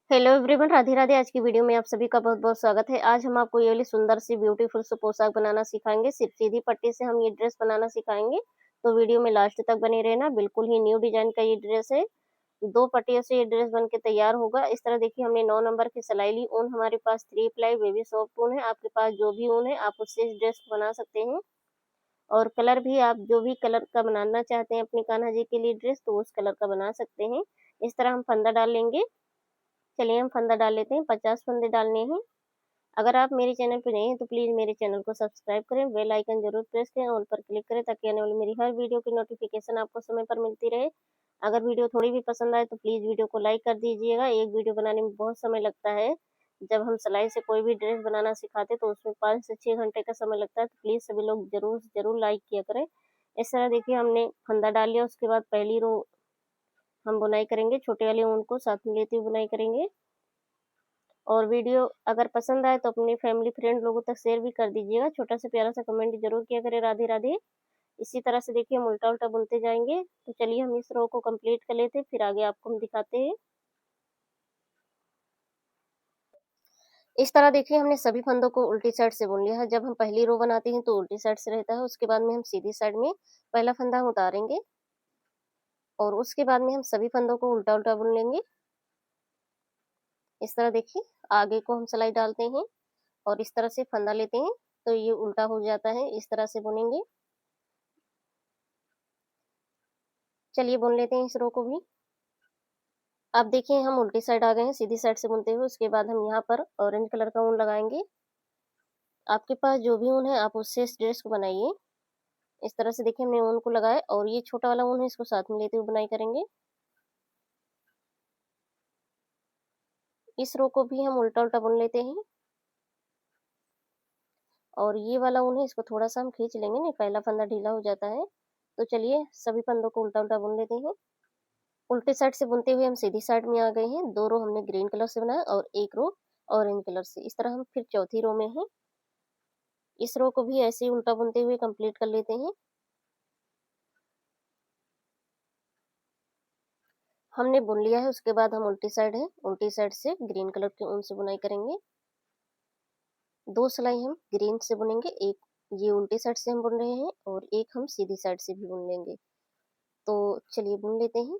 Hello everyone, Radhe Radhe. आज की video में आप सभी का बहुत बहुत स्वागत है। आज हम आपको ये वाली सुंदर सी ब्यूटीफुल सी पोशाक बनाना सिखाएंगे। सिर्फ सीधी पट्टी से हम ये ड्रेस बनाना सिखाएंगे, तो वीडियो में लास्ट तक बने रहना। बिल्कुल ही न्यू डिजाइन का ये ड्रेस है। दो पट्टियों से ये ड्रेस बन के तैयार होगा। इस तरह देखिए, हमने 9 नंबर की सिलाई ली। ऊन हमारे पास 3 प्लाई बेबी सॉफ्ट ऊन है। आपके पास जो भी ऊन है आप उससे इस ड्रेस को बना सकते हैं। और कलर भी आप जो भी कलर का बनाना चाहते हैं अपनी कान्हा जी के लिए ड्रेस, तो उस कलर का बना सकते हैं। इस तरह हम फंदा डाल लेंगे। चलिए हम फंदा डाल लेते हैं। 50 फंदे डालने हैं। अगर आप मेरे चैनल पर नए हैं तो प्लीज़ मेरे चैनल को सब्सक्राइब करें, बेल आइकन जरूर प्रेस करें, ऑल पर क्लिक करें, ताकि आने वाली मेरी हर वीडियो की नोटिफिकेशन आपको समय पर मिलती रहे। अगर वीडियो थोड़ी भी पसंद आए तो प्लीज़ वीडियो को लाइक कर दीजिएगा। एक वीडियो बनाने में बहुत समय लगता है। जब हम सिलाई से कोई भी ड्रेस बनाना सिखाते तो उसमें 5 से 6 घंटे का समय लगता है, तो प्लीज़ सभी लोग जरूर से जरूर लाइक किया करें। इस तरह देखिए, हमने फंदा डाल लिया। उसके बाद पहली रो हम बुनाई करेंगे, छोटे वाले ऊन को साथ में लेते हुए बुनाई करेंगे। और वीडियो अगर पसंद आए तो अपनी फैमिली फ्रेंड लोगों तक शेयर भी कर दीजिएगा। छोटा सा प्यारा सा कमेंट जरूर किया करें, राधे राधे। इसी तरह से देखिए हम उल्टा उल्टा बुनते जाएंगे। तो चलिए हम इस रो को कंप्लीट कर लेते हैं, फिर आगे आपको हम दिखाते हैं। इस तरह देखिए, हमने सभी फंदों को उल्टी साइड से बुन लिया है। जब हम पहली रो बनाते हैं तो उल्टी साइड से रहता है। उसके बाद में हम सीधी साइड में पहला फंदा हम उतारेंगे, और उसके बाद में हम सभी फंदों को उल्टा उल्टा बुन लेंगे। इस तरह देखिए, आगे को हम सिलाई डालते हैं और इस तरह से फंदा लेते हैं तो ये उल्टा हो जाता है। इस तरह से बुनेंगे। चलिए बुन लेते हैं इस रो को भी। अब देखिए, हम उल्टी साइड आ गए हैं सीधी साइड से बुनते हुए। उसके बाद हम यहाँ पर ऑरेंज कलर का ऊन लगाएंगे। आपके पास जो भी ऊन है आप उससे इस ड्रेस को बनाइए। इस तरह से देखिए, हमने ऊन को लगाया और ये छोटा वाला ऊन है, इसको साथ में लेते हुए बुनाई करेंगे। इस रो को भी हम उल्टा उल्टा बुन लेते हैं। और ये वाला ऊन है, इसको थोड़ा सा हम खींच लेंगे, नहीं पहला फंदा ढीला हो जाता है। तो चलिए सभी फंदों को उल्टा उल्टा बुन लेते हैं। उल्टे साइड से बुनते हुए हम सीधी साइड में आ गए हैं। 2 रो हमने ग्रीन कलर से बनाया और 1 रो ऑरेंज कलर से। इस तरह हम फिर चौथी रो में हैं। इस रो को भी ऐसे ही उल्टा बुनते हुए कंप्लीट कर लेते हैं। हमने बुन लिया है। उसके बाद हम उल्टी साइड है, उल्टी साइड से ग्रीन कलर के ऊन से बुनाई करेंगे। 2 सिलाई हम ग्रीन से बुनेंगे, एक ये उल्टी साइड से हम बुन रहे हैं और एक हम सीधी साइड से भी बुन लेंगे। तो चलिए बुन लेते हैं।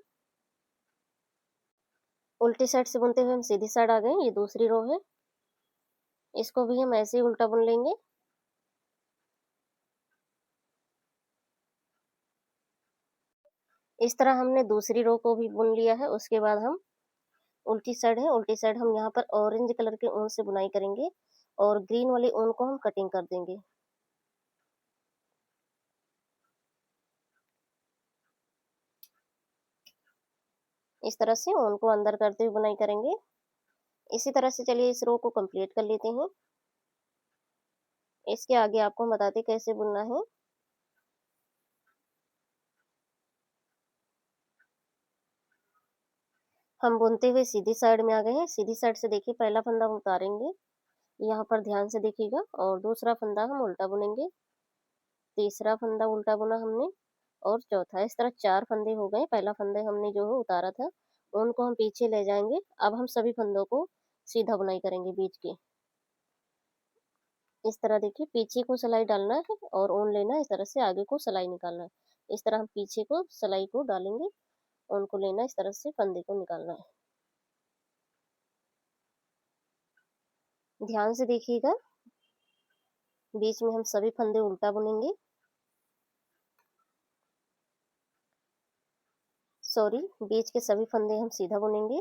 उल्टी साइड से बुनते हुए हम सीधी साइड आ गए। ये दूसरी रो है, इसको भी हम ऐसे ही उल्टा बुन लेंगे। इस तरह हमने दूसरी रो को भी बुन लिया है। उसके बाद हम उल्टी साइड है, उल्टी साइड हम यहाँ पर ऑरेंज कलर के ऊन से बुनाई करेंगे और ग्रीन वाले ऊन को हम कटिंग कर देंगे। इस तरह से ऊन को अंदर करते हुए बुनाई करेंगे। इसी तरह से चलिए इस रो को कंप्लीट कर लेते हैं। इसके आगे आपको हम बताते कैसे बुनना है। हम बुनते हुए सीधी साइड में आ गए हैं। सीधी साइड से देखिए, पहला फंदा हम उतारेंगे, यहाँ पर ध्यान से देखिएगा, और दूसरा फंदा हम उल्टा बुनेंगे। तीसरा फंदा उल्टा बुना हमने, और चौथा। इस तरह 4 फंदे हो गए। पहला फंदे हमने जो है उतारा था, उनको हम पीछे ले जाएंगे। अब हम सभी फंदों को सीधा बुनाई करेंगे बीच के। इस तरह देखिए, पीछे को सिलाई डालना है और ऊन लेना है। इस तरह से आगे को सिलाई निकालना है। इस तरह हम पीछे को सिलाई को डालेंगे, ऊन को लेना है, इस तरह से फंदे को निकालना है। ध्यान से देखिएगा, बीच में हम सभी फंदे उल्टा बुनेंगे। सॉरी, बीच के सभी फंदे हम सीधा बुनेंगे।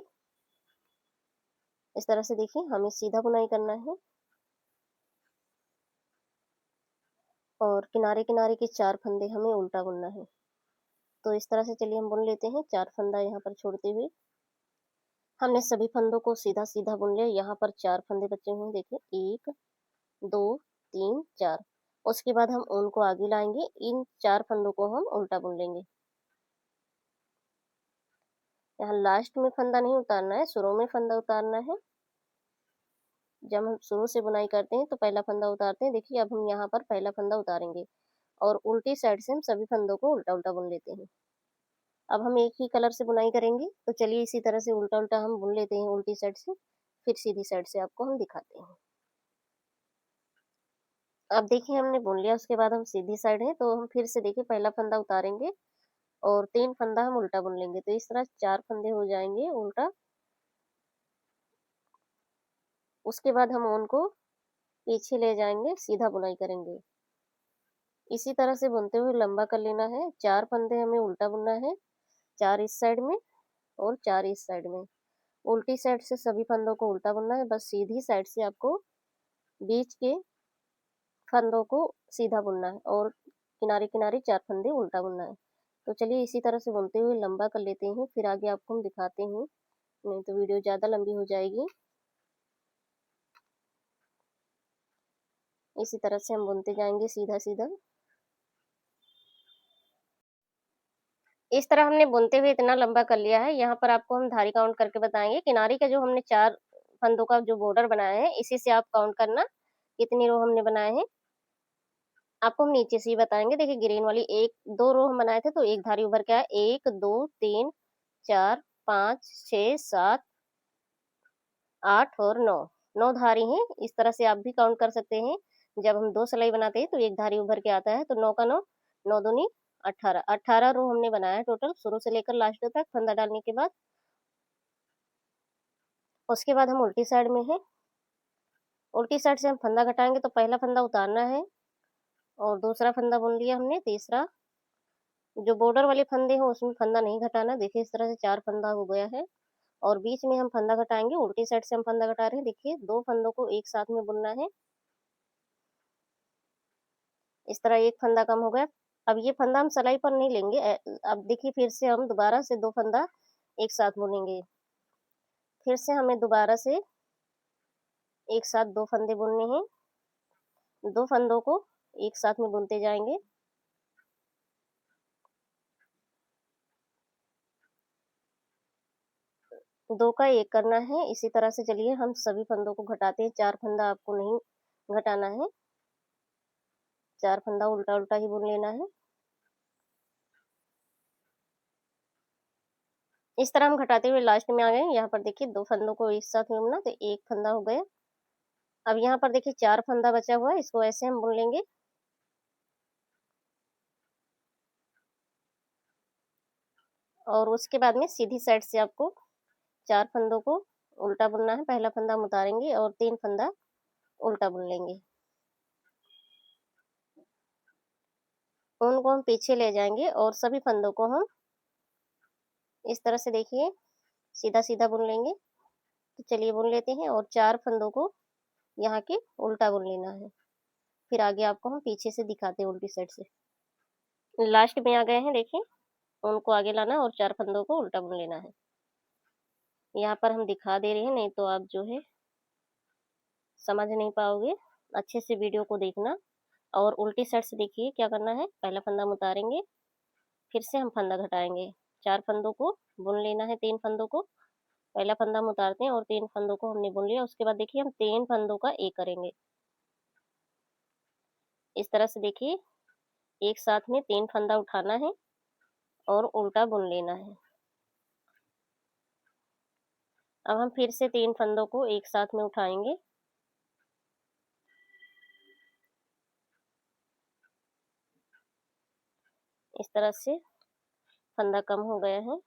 इस तरह से देखिए, हमें सीधा बुनाई करना है और किनारे किनारे के 4 फंदे हमें उल्टा बुनना है। तो इस तरह से चलिए हम बुन लेते हैं, 4 फंदा यहाँ पर छोड़ते हुए। हमने सभी फंदों को सीधा सीधा बुन लिया। यहाँ पर 4 फंदे बचे हुए हैं, देखिए 1 2 3 4। उसके बाद हम ऊन को आगे लाएंगे, इन 4 फंदों को हम उल्टा बुन लेंगे। यहाँ लास्ट में फंदा नहीं उतारना है, शुरू में फंदा उतारना है। जब हम शुरू से बुनाई करते हैं तो पहला फंदा उतारते हैं। देखिए, अब हम यहाँ पर पहला फंदा उतारेंगे और उल्टी साइड से हम सभी फंदों को उल्टा उल्टा बुन लेते हैं। अब हम एक ही कलर से बुनाई करेंगे, तो चलिए इसी तरह से उल्टा उल्टा हम बुन लेते हैं उल्टी साइड से, फिर सीधी साइड से आपको हम दिखाते हैं। अब देखिए हमने बुन लिया, उसके बाद हम सीधी साइड है तो हम फिर से देखिए पहला फंदा उतारेंगे और 3 फंदा हम उल्टा बुन लेंगे, तो इस तरह 4 फंदे हो जाएंगे उल्टा। उसके बाद हम ऊन को पीछे ले जाएंगे, सीधा बुनाई करेंगे। इसी तरह से बुनते हुए लंबा कर लेना है। 4 फंदे हमें उल्टा बुनना है, 4 इस साइड में और 4 इस साइड में। उल्टी साइड से सभी फंदों को उल्टा बुनना है, बस सीधी साइड से आपको बीच के फंदों को सीधा बुनना है और किनारे किनारे 4 फंदे उल्टा बुनना है। तो चलिए इसी तरह से बुनते हुए लंबा कर लेते हैं, फिर आगे आपको हम दिखाते हैं, नहीं तो वीडियो ज़्यादा लंबी हो जाएगी। इसी तरह से हम बुनते जाएंगे सीधा सीधा। इस तरह हमने बुनते हुए इतना लंबा कर लिया है। यहाँ पर आपको हम धारी काउंट करके बताएंगे। किनारे का जो हमने 4 फंदों का जो बॉर्डर बनाया है, इसी से आप काउंट करना कितनी रो हमने बनाए हैं। आपको हम नीचे से ही बताएंगे। देखिए ग्रीन वाली 1-2 रो हम बनाए थे, तो एक धारी उभर के आया, 1 2 3 4 5 6 7 8 और 9, 9 धारी हैं। इस तरह से आप भी काउंट कर सकते हैं। जब हम 2 सिलाई बनाते हैं तो एक धारी उभर के आता है, तो 9 का 9, 9 दूनी 18, 18 रो हमने बनाया है टोटल, शुरू से लेकर लास्ट तक फंदा डालने के बाद। उसके बाद हम उल्टी साइड में है। उल्टी साइड से हम फंदा घटाएंगे, तो पहला फंदा उतारना है और दूसरा फंदा बुन लिया हमने, तीसरा जो बॉर्डर वाले फंदे हैं उसमें फंदा नहीं घटाना। देखिए इस तरह से 4 फंदा हो गया है और बीच में हम फंदा घटाएंगे। उल्टी साइड से हम फंदा घटा रहे हैं, देखिए 2 फंदों को एक साथ में बुनना है। इस तरह एक फंदा कम हो गया। अब ये फंदा हम सिलाई पर नहीं लेंगे। अब देखिए फिर से हम दोबारा से 2 फंदा एक साथ बुनेंगे। फिर से हमें दोबारा से एक साथ 2 फंदे बुनने हैं। 2 फंदों को एक साथ में बुनते जाएंगे। 2 का 1 करना है। इसी तरह से चलिए हम सभी फंदों को घटाते हैं। 4 फंदा आपको नहीं घटाना है, 4 फंदा उल्टा उल्टा ही बुन लेना है। इस तरह हम घटाते हुए लास्ट में आ गए। यहाँ पर देखिए 2 फंदों को एक साथ में बुना, तो 1 फंदा हो गया। अब यहाँ पर देखिए 4 फंदा बचा हुआ है, इसको ऐसे हम बुन लेंगे। और उसके बाद में सीधी साइड से आपको 4 फंदों को उल्टा बुनना है। पहला फंदा हम उतारेंगे और 3 फंदा उल्टा बुन लेंगे। उनको हम पीछे ले जाएंगे और सभी फंदों को हम इस तरह से देखिए सीधा सीधा बुन लेंगे। तो चलिए बुन लेते हैं और 4 फंदों को यहाँ के उल्टा बुन लेना है। फिर आगे आपको हम पीछे से दिखाते हैं उल्टी साइड से। लास्ट में आ गए हैं, देखिए उनको आगे लाना और 4 फंदों को उल्टा बुन लेना है। यहाँ पर हम दिखा दे रहे हैं, नहीं तो आप जो है समझ नहीं पाओगे। अच्छे से वीडियो को देखना। और उल्टी साइड से देखिए क्या करना है। पहला फंदा हम उतारेंगे, फिर से हम फंदा घटाएंगे, 4 फंदों को बुन लेना है। 3 फंदों को पहला फंदा हम उतारते हैं और 3 फंदों को हमने बुन लिया। उसके बाद देखिए हम 3 फंदों का एक करेंगे। इस तरह से देखिए एक साथ में 3 फंदा उठाना है और उल्टा बुन लेना है। अब हम फिर से 3 फंदों को एक साथ में उठाएंगे। इस तरह से फंदा कम हो गया है।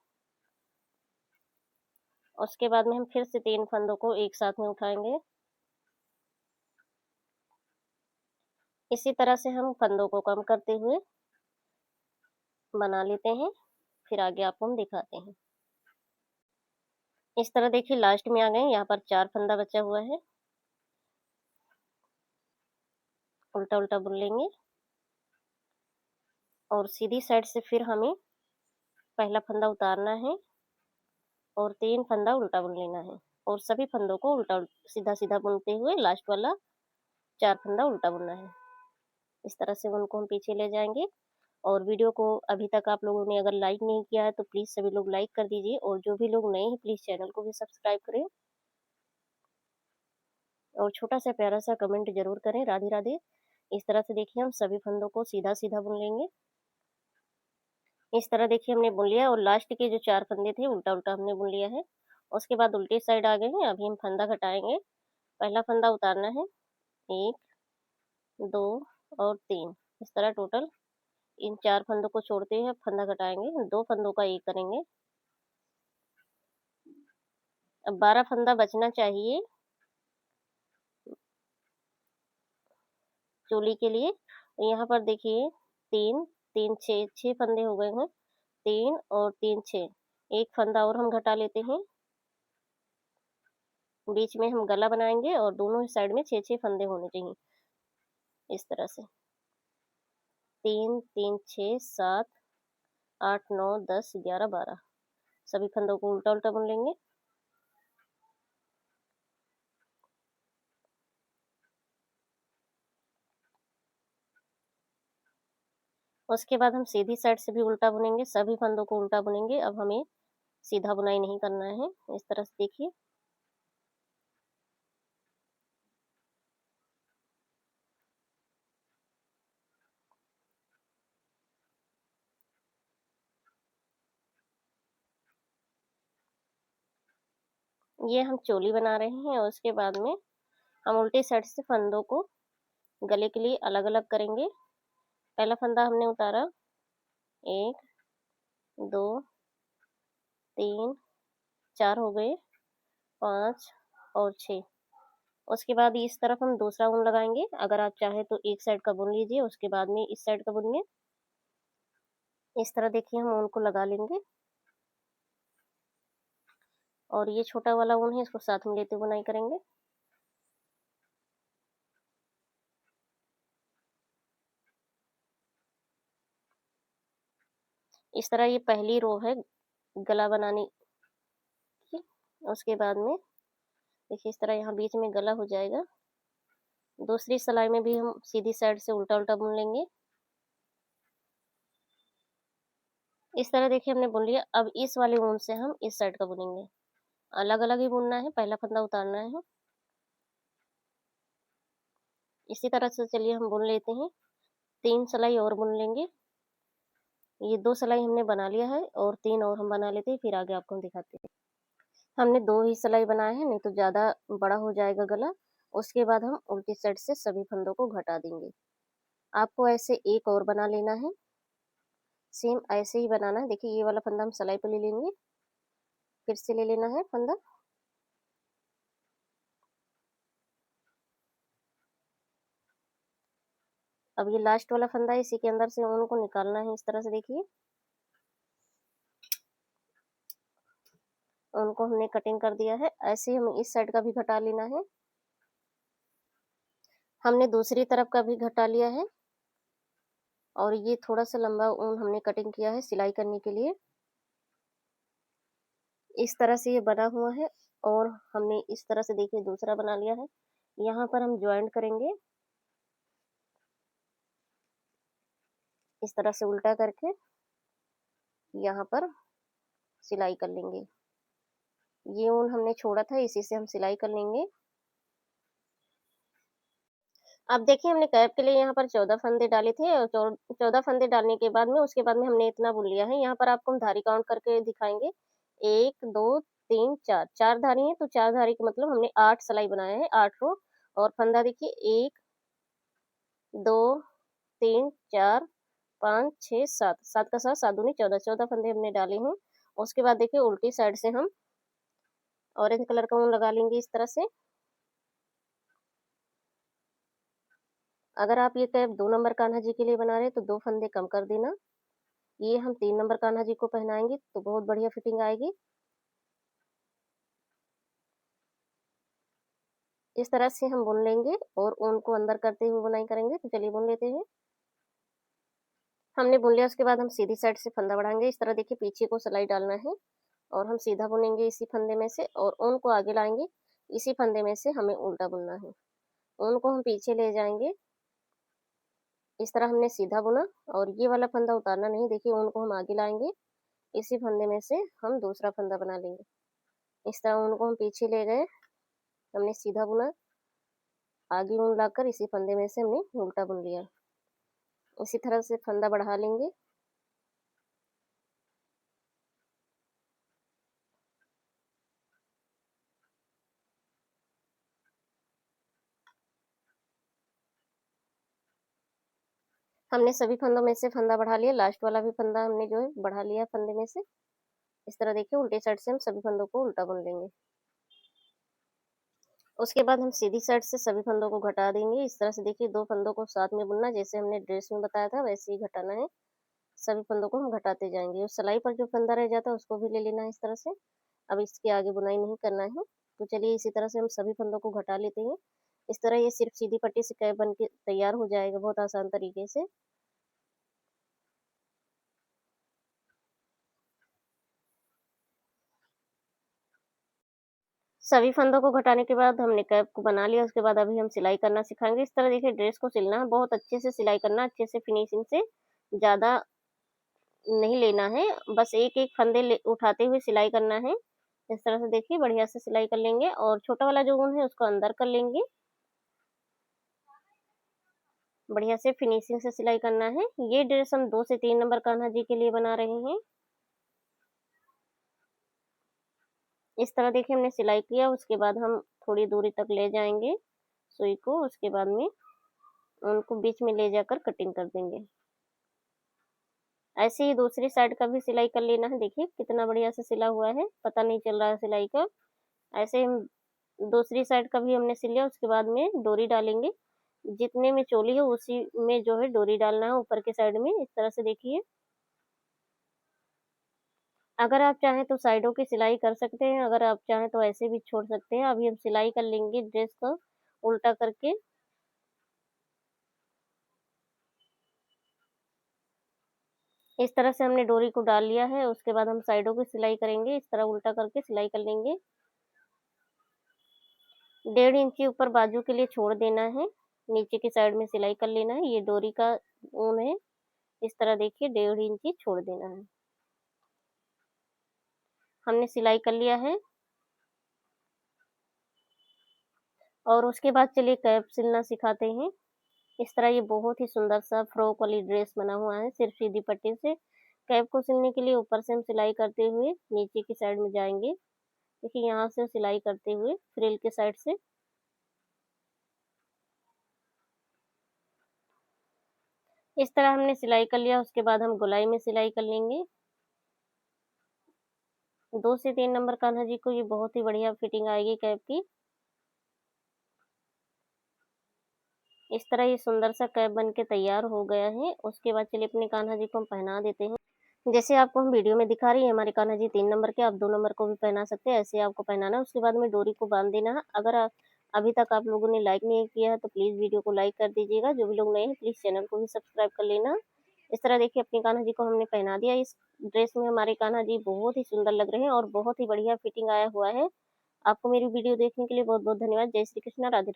उसके बाद में हम फिर से 3 फंदों को एक साथ में उठाएंगे। इसी तरह से हम फंदों को कम करते हुए बना लेते हैं। फिर आगे आपको हम दिखाते हैं। इस तरह देखिए लास्ट में आ गए। यहाँ पर 4 फंदा बचा हुआ है, उल्टा उल्टा बुन लेंगे और सीधी साइड से फिर हमें पहला फंदा उतारना है और 3 फंदा उल्टा बुन लेना है और सभी फंदों को उल्टा सीधा सीधा बुनते हुए लास्ट वाला 4 फंदा उल्टा बुनना है। इस तरह से उनको हम पीछे ले जाएंगे। और वीडियो को अभी तक आप लोगों ने अगर लाइक नहीं किया है तो प्लीज़ सभी लोग लाइक कर दीजिए और जो भी लोग नए हैं प्लीज़ चैनल को भी सब्सक्राइब करें और छोटा सा प्यारा सा कमेंट जरूर करें, राधे राधे। इस तरह से देखिए हम सभी फंदों को सीधा सीधा बुन लेंगे। इस तरह देखिए हमने बुन लिया और लास्ट के जो 4 फंदे थे उल्टा उल्टा हमने बुन लिया है। उसके बाद उल्टी साइड आ गए हैं, अभी हम फंदा घटाएंगे। पहला फंदा उतारना है, 1 2 और 3, इस तरह टोटल इन 4 फंदों को छोड़ते हुए फंदा घटाएंगे, 2 फंदों का एक करेंगे। अब 12 फंदा बचना चाहिए चोली के लिए। यहाँ पर देखिए 3 3 6 फंदे हो गए हैं, 3 और 3 6, एक फंदा और हम घटा लेते हैं। बीच में हम गला बनाएंगे और दोनों साइड में 6 फंदे होने चाहिए, इस तरह से 3 3 6 7 8 9 10 11 12, सभी फंदों को उल्टा उल्टा बुन लेंगे। उसके बाद हम सीधी साइड से भी उल्टा बुनेंगे, सभी फंदों को उल्टा बुनेंगे। अब हमें सीधा बुनाई नहीं करना है, इस तरह से देखिए। ये हम चोली बना रहे हैं और उसके बाद में हम उल्टी साइड से फंदों को गले के लिए अलग अलग करेंगे। पहला फंदा हमने उतारा, 1 2 3 4 हो गए, 5 और 6। उसके बाद इस तरफ हम दूसरा ऊन लगाएंगे। अगर आप चाहे तो एक साइड का बुन लीजिए, उसके बाद में इस साइड का बुनिए। इस तरह देखिए हम ऊन को लगा लेंगे और ये छोटा वाला ऊन है, इसको साथ में लेते बुनाई करेंगे। इस तरह ये पहली रो है गला बनाने की। उसके बाद में देखिए इस तरह यहाँ बीच में गला हो जाएगा। दूसरी सिलाई में भी हम सीधी साइड से उल्टा उल्टा बुन लेंगे। इस तरह देखिए हमने बुन लिया। अब इस वाले ऊन से हम इस साइड का बुनेंगे, अलग अलग ही बुनना है, पहला फंदा उतारना है। इसी तरह से चलिए हम बुन लेते हैं, 3 सिलाई और बुन लेंगे। ये 2 सिलाई हमने बना लिया है और 3 और हम बना लेते हैं, फिर आगे आपको हम दिखाते हैं। हमने 2 ही सिलाई बनाए हैं, नहीं तो ज़्यादा बड़ा हो जाएगा गला। उसके बाद हम उल्टी साइड से सभी फंदों को घटा देंगे। आपको ऐसे एक और बना लेना है, सेम ऐसे ही बनाना है। देखिए ये वाला फंदा हम सिलाई पे ले लेंगे, फिर से ले लेना है फंदा। अब ये लास्ट वाला फंदा है, इसी के अंदर से ऊन को निकालना है। इस तरह से देखिए ऊन को हमने कटिंग कर दिया है। ऐसे हमें इस साइड का भी घटा लेना है। हमने दूसरी तरफ का भी घटा लिया है और ये थोड़ा सा लंबा ऊन हमने कटिंग किया है सिलाई करने के लिए। इस तरह से ये बना हुआ है और हमने इस तरह से देखिए दूसरा बना लिया है। यहाँ पर हम ज्वाइंट करेंगे, इस तरह से उल्टा करके यहाँ पर सिलाई कर लेंगे। ये ऊन हमने छोड़ा था, इसी से हम सिलाई कर लेंगे। अब देखिए हमने कैप के लिए यहाँ पर 14 फंदे डाले थे और 14 फंदे डालने के बाद में उसके बाद में हमने इतना बुन लिया है। यहाँ पर आपको हम धारी काउंट करके दिखाएंगे, 1 2 3 4, 4 धारी है तो 4 धारी का मतलब हमने 8 सिलाई बनाए हैं, 8 रो। और फंदा देखिए 1 2 3 4 5 6 7, 7 का 7, 7 दूनी 14, 14 फंदे हमने डाले हैं। उसके बाद देखिए उल्टी साइड से हम ऑरेंज कलर का ऊन लगा लेंगे इस तरह से। अगर आप ये कैप 2 नंबर कान्हा जी के लिए बना रहे हैं तो 2 फंदे कम कर देना। ये हम 3 नंबर कान्हा जी को पहनाएंगे तो बहुत बढ़िया फिटिंग आएगी। इस तरह से हम बुन लेंगे और ऊन को अंदर करते हुए बुनाई करेंगे। तो चलिए बुन लेते हैं। हमने बुन लिया, उसके बाद हम सीधी साइड से फंदा बढ़ाएंगे। इस तरह देखिए पीछे को सिलाई डालना है और हम सीधा बुनेंगे इसी फंदे में से और ऊन को आगे लाएंगे। इसी फंदे में से हमें उल्टा बुनना है, ऊन को हम पीछे ले जाएंगे। इस तरह हमने सीधा बुना और ये वाला फंदा उतारना नहीं। देखिए ऊन को हम आगे लाएंगे, इसी फंदे में से हम दूसरा फंदा बना लेंगे। इस तरह ऊन को हम पीछे ले गए, हमने सीधा बुना, आगे ऊन लाकर इसी फंदे में से हमने उल्टा बुन लिया। इसी तरह से फंदा बढ़ा लेंगे। हमने सभी फंदों में से फंदा बढ़ा लिया, लास्ट वाला भी फंदा हमने जो है बढ़ा लिया फंदे में से। इस तरह देखिए उल्टे साइड से हम सभी फंदों को उल्टा बुन लेंगे। उसके बाद हम सीधी साइड से सभी फंदों को घटा देंगे। इस तरह से देखिए 2 फंदों को साथ में बुनना, जैसे हमने ड्रेस में बताया था वैसे ही घटाना है। सभी फंदों को हम घटाते जाएंगे। उस सिलाई पर जो फंदा रह जाता है उसको भी ले लेना है इस तरह से। अब इसके आगे बुनाई नहीं करना है। तो चलिए इसी तरह से हम सभी फंदों को घटा लेते हैं। इस तरह ये सिर्फ सीधी पट्टी से कैप बन के तैयार हो जाएगा बहुत आसान तरीके से। सभी फंदों को घटाने के बाद हमने कैप को बना लिया। उसके बाद अभी हम सिलाई करना सिखाएंगे। इस तरह देखिए ड्रेस को सिलना है, बहुत अच्छे से सिलाई करना, अच्छे से फिनिशिंग से, ज़्यादा नहीं लेना है। बस एक एक फंदे उठाते हुए सिलाई करना है। इस तरह से देखिए बढ़िया से सिलाई कर लेंगे और छोटा वाला जो ऊन है उसको अंदर कर लेंगे। बढ़िया से फिनिशिंग से सिलाई करना है। ये ड्रेस हम 2 से 3 नंबर कान्हा जी के लिए बना रहे हैं। इस तरह देखिए हमने सिलाई किया। उसके बाद हम थोड़ी दूरी तक ले जाएंगे सुई को। उसके बाद में उनको बीच में ले जाकर कटिंग कर देंगे। ऐसे ही दूसरी साइड का भी सिलाई कर लेना है। देखिए कितना बढ़िया से सिला हुआ है, पता नहीं चल रहा है सिलाई का। ऐसे हम दूसरी साइड का भी हमने सिल लिया। उसके बाद में डोरी डालेंगे। जितने में चोली है उसी में जो है डोरी डालना है ऊपर के साइड में। इस तरह से देखिए, अगर आप चाहें तो साइडों की सिलाई कर सकते हैं, अगर आप चाहें तो ऐसे भी छोड़ सकते हैं। अभी हम सिलाई कर लेंगे ड्रेस को उल्टा करके। इस तरह से हमने डोरी को डाल लिया है। उसके बाद हम साइडों की सिलाई करेंगे। इस तरह उल्टा करके सिलाई कर लेंगे। 1.5 इंची ऊपर बाजू के लिए छोड़ देना है। नीचे की साइड में सिलाई कर लेना है। ये डोरी का ऊन है। इस तरह देखिए 1.5 इंची छोड़ देना है। हमने सिलाई कर लिया है। और उसके बाद चलिए कैप सिलना सिखाते हैं। इस तरह ये बहुत ही सुंदर सा फ्रॉक वाली ड्रेस बना हुआ है सिर्फ सीधी पट्टी से। कैप को सिलने के लिए ऊपर से हम सिलाई करते हुए नीचे की साइड में जाएंगे। देखिए यहाँ से सिलाई करते हुए फ्रिल के साइड से। इस तरह हमने सिलाई कर लिया। उसके बाद हम गोलाई में सिलाई कर लेंगे। 2 से 3 नंबर कान्हा जी को ये बहुत ही बढ़िया फिटिंग आएगी कैप की। इस तरह ये सुंदर सा कैप बन के तैयार हो गया है। उसके बाद चलिए अपने कान्हा जी को हम पहना देते हैं। जैसे आपको हम वीडियो में दिखा रही है हमारे कान्हा जी 3 नंबर के, आप 2 नंबर को भी पहना सकते हैं। ऐसे आपको पहनाना है। उसके बाद में डोरी को बांध देना है। अगर आप अभी तक आप लोगों ने लाइक नहीं किया है तो प्लीज़ वीडियो को लाइक कर दीजिएगा। जो भी लोग नए हैं प्लीज़ चैनल को भी सब्सक्राइब कर लेना। इस तरह देखिए अपने कान्हा जी को हमने पहना दिया। इस ड्रेस में हमारे कान्हा जी बहुत ही सुंदर लग रहे हैं और बहुत ही बढ़िया फिटिंग आया हुआ है। आपको मेरी वीडियो देखने के लिए बहुत बहुत धन्यवाद। जय श्री कृष्णा, राधे राधे।